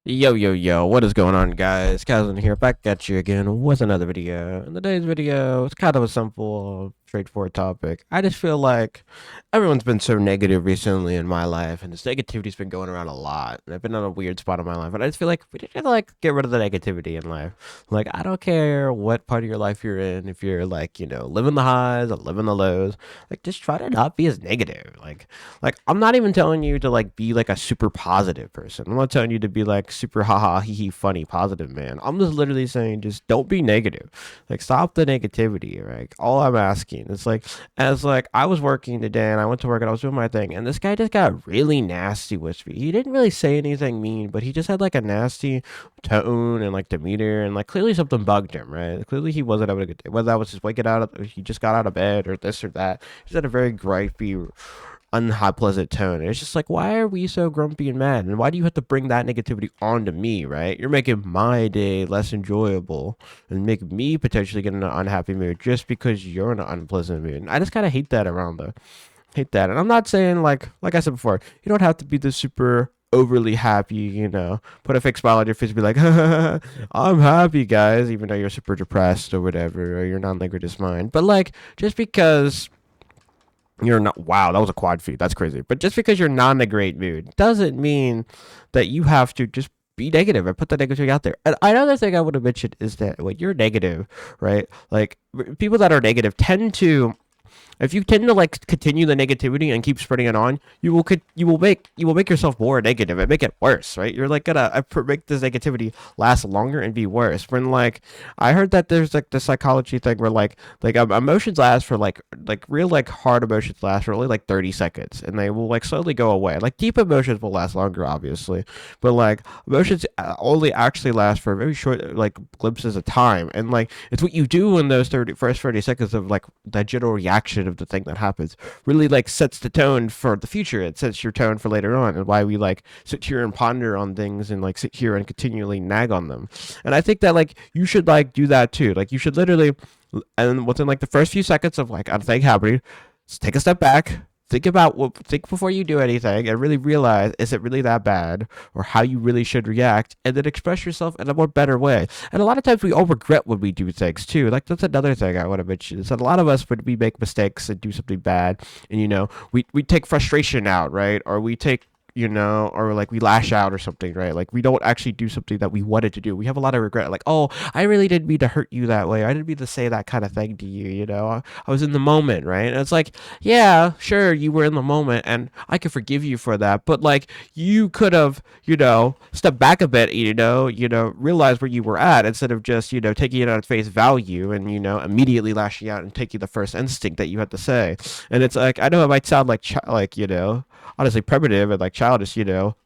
Yo, what is going on, guys? Kazan here, back at you again with another video. In today's video, it's kind of a simple, straightforward topic. I just feel like everyone's been so negative recently in my life, and this negativity's been going around a lot. And I've been on a weird spot in my life, and I just feel like we just gotta, get rid of the negativity in life. Like, I don't care what part of your life you're in, if you're, living the highs or living the lows, just try to not be as negative. I'm not even telling you to be a super positive person. I'm not telling you to be super haha hee hee funny positive man. I'm just literally saying just don't be negative. Stop the negativity, right? All I'm asking is I was working today and I went to work and I was doing my thing and this guy just got really nasty with me. He didn't really say anything mean, but he just had a nasty tone and demeanor and clearly something bugged him, right? Clearly he wasn't having a good day. Whether that was just waking out of he just got out of bed or this or that. He just had a very gripey unpleasant tone. And it's just why are we so grumpy and mad? And why do you have to bring that negativity onto me, right? You're making my day less enjoyable and make me potentially get in an unhappy mood just because you're in an unpleasant mood. And I just kind of hate that around the hate that. And I'm not saying like I said before, you don't have to be the super overly happy, put a fake smile on your face and be like, I'm happy, guys, even though you're super depressed or whatever, or you're non-liquidous mind. But just because you're not, wow, that was a quad feed, that's crazy, but just because you're not in a great mood doesn't mean that you have to just be negative and put the negativity out there. And another thing I would have mentioned is that when you're negative, right, people that are negative tend to, if you tend to continue the negativity and keep spreading it on, you will make yourself more negative and make it worse, right? You're gonna make this negativity last longer and be worse. When I heard that there's the psychology thing where emotions last for real hard emotions last for only 30 seconds and they will slowly go away. Deep emotions will last longer, obviously, but emotions only actually last for very short glimpses of time, and it's what you do in those first 30 seconds of that general reaction of the thing that happens really sets the tone for the future. It sets your tone for later on, and why we sit here and ponder on things and sit here and continually nag on them. And I think that you should do that too. You should literally, and within the first few seconds of a thing happening, just take a step back, think before you do anything and really realize, is it really that bad, or how you really should react, and then express yourself in a more better way. And a lot of times we all regret when we do things too. That's another thing I want to mention, is that a lot of us, when we make mistakes and do something bad, and we take frustration out, right, or we take, or we lash out or something, right? We don't actually do something that we wanted to do. We have a lot of regret, oh, I really didn't mean to hurt you that way. I didn't mean to say that kind of thing to you, I was in the moment, right? And it's yeah, sure, you were in the moment, and I can forgive you for that, but you could have, stepped back a bit, realize where you were at, instead of just, taking it at face value and, immediately lashing out and taking the first instinct that you had to say. And it's I know it might sound honestly primitive and childish,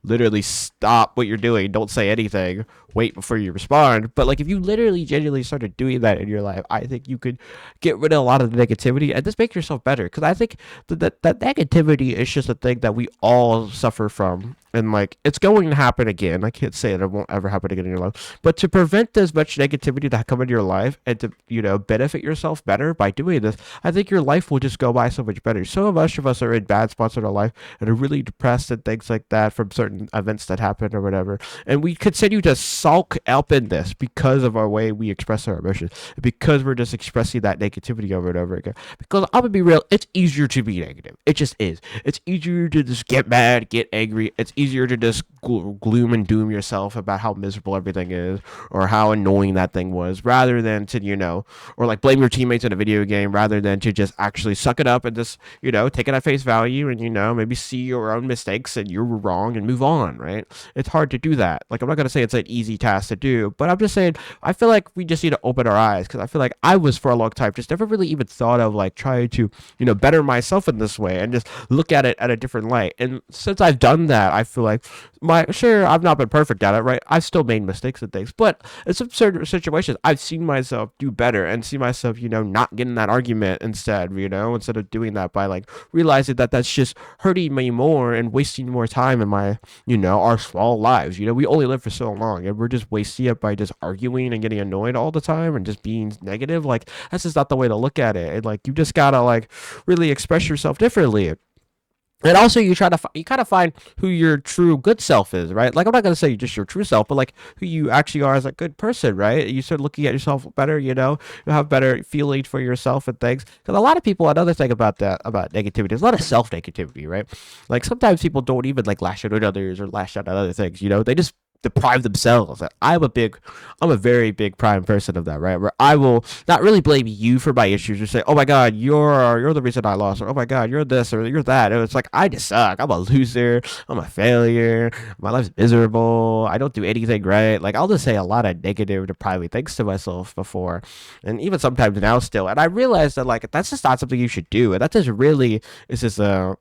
literally stop what you're doing, don't say anything, wait before you respond. But if you literally genuinely started doing that in your life, I think you could get rid of a lot of the negativity and just make yourself better. Because I think that negativity is just a thing that we all suffer from, and it's going to happen again. I can't say that it won't ever happen again in your life, but to prevent as much negativity to come into your life and to benefit yourself better by doing this, I think your life will just go by so much better. So much of us are in bad spots in our life and are really depressed and things like that from certain events that happen or whatever, and we continue to sulk up in this because of our way we express our emotions, because we're just expressing that negativity over and over again. Because I'm gonna be real, it's easier to be negative. It just is. It's easier to just get mad, get angry. It's easier to just gloom and doom yourself about how miserable everything is or how annoying that thing was, rather than to, or blame your teammates in a video game, rather than to just actually suck it up and just, take it at face value and, maybe see your own mistakes and you were wrong and move on, right? It's hard to do that. I'm not going to say it's an easy task to do, but I'm just saying, I feel like we just need to open our eyes, because I feel like I was, for a long time, just never really even thought of trying to, better myself in this way and just look at it at a different light. And since I've done that, I feel like sure, I've not been perfect at it, right? I've still made mistakes and things, but in some certain situations, I've seen myself do better and see myself, not getting that argument instead of doing that by realizing that that's just hurting me more and wasting more time in my, our small lives. We only live for so long, and we're just wasting it by just arguing and getting annoyed all the time and just being negative. That's just not the way to look at it. And you just gotta really express yourself differently. And also, you kind of find who your true good self is, right? Like, I'm not gonna say just your true self, but like who you actually are as a good person, right? You start looking at yourself better, you have better feelings for yourself and things. Because a lot of people, another thing about negativity, there's a lot of self negativity, right? Like sometimes people don't even like lash out at others or lash out at other things, they just deprive themselves. I'm a very big prime person of that, right? Where I will not really blame you for my issues or say, oh my god, you're the reason I lost, or oh my god, you're this or you're that. And it's like I just suck. I'm a loser. I'm a failure. My life's miserable. I don't do anything right. Like I'll just say a lot of negative, depriving things to myself before, and even sometimes now still. And I realize that like that's just not something you should do. And that just really is just a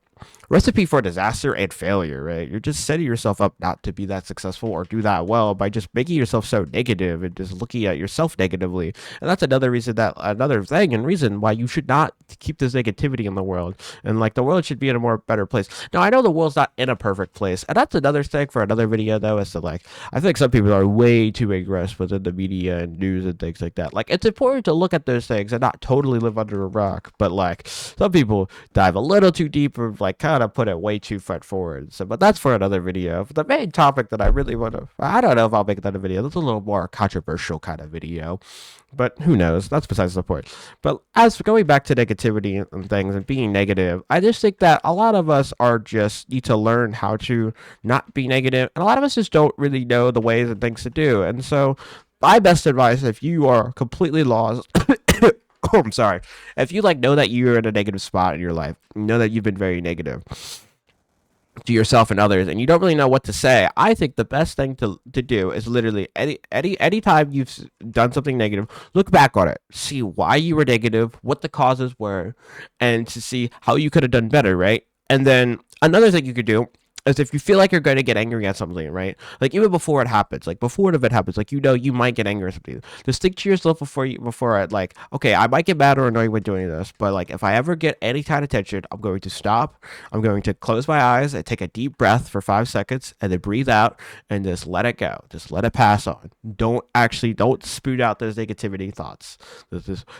recipe for disaster and failure, right? You're just setting yourself up not to be that successful or do that well by just making yourself so negative and just looking at yourself negatively. And that's another thing and reason why you should not keep this negativity in the world. And like the world should be in a more better place. Now, I know the world's not in a perfect place. And that's another thing for another video, though, is to like, I think some people are way too engrossed within the media and news and things like that. Like, it's important to look at those things and not totally live under a rock. But like, some people dive a little too deep or like kind of put it way too front forward. So, but that's for another video. For the main topic that I really want to, I don't know if I'll make another video. That's a little more controversial kind of video, but who knows? That's besides the point. But as for going back to negativity and things and being negative, I just think that a lot of us are just need to learn how to not be negative, and a lot of us just don't really know the ways and things to do. And so, my best advice, if you are completely lost, I'm sorry, if you like know that you're in a negative spot in your life, you know that you've been very negative to yourself and others, and you don't really know what to say, I think the best thing to do is literally any time you've done something negative, look back on it, see why you were negative, what the causes were, and to see how you could have done better, right? And then another thing you could do is if you feel like you're going to get angry at something, right? Like even before it happens, like before an event happens, like you might get angry at something. Just think to yourself before it, like, okay, I might get mad or annoyed when doing this, but like if I ever get any kind of tension, I'm going to stop. I'm going to close my eyes and take a deep breath for 5 seconds, and then breathe out and just let it go. Just let it pass on. Don't spout out those negativity thoughts.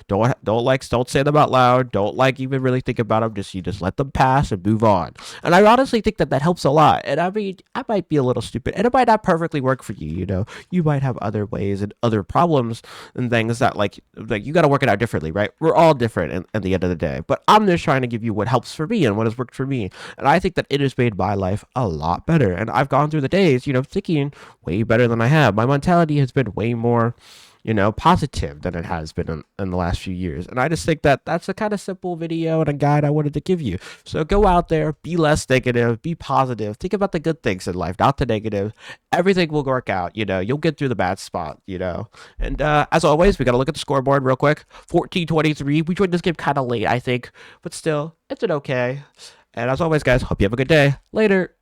Don't say them out loud. Don't like even really think about them. You just let them pass and move on. And I honestly think that helps a lot. And I mean, I might be a little stupid, and it might not perfectly work for you. You might have other ways and other problems and things that like you got to work it out differently, right? We're all different at the end of the day. But I'm just trying to give you what helps for me and what has worked for me. And I think that it has made my life a lot better. And I've gone through the days, thinking way better than I have. My mentality has been way more positive than it has been in the last few years. And I just think that that's a kind of simple video and a guide I wanted to give you. So go out there, be less negative, be positive, think about the good things in life, not the negative. Everything will work out, you'll get through the bad spot. And as always, we got to look at the scoreboard real quick. 14-23. We joined this game kind of late, I think, but still, it's an okay. And as always, guys, hope you have a good day. Later.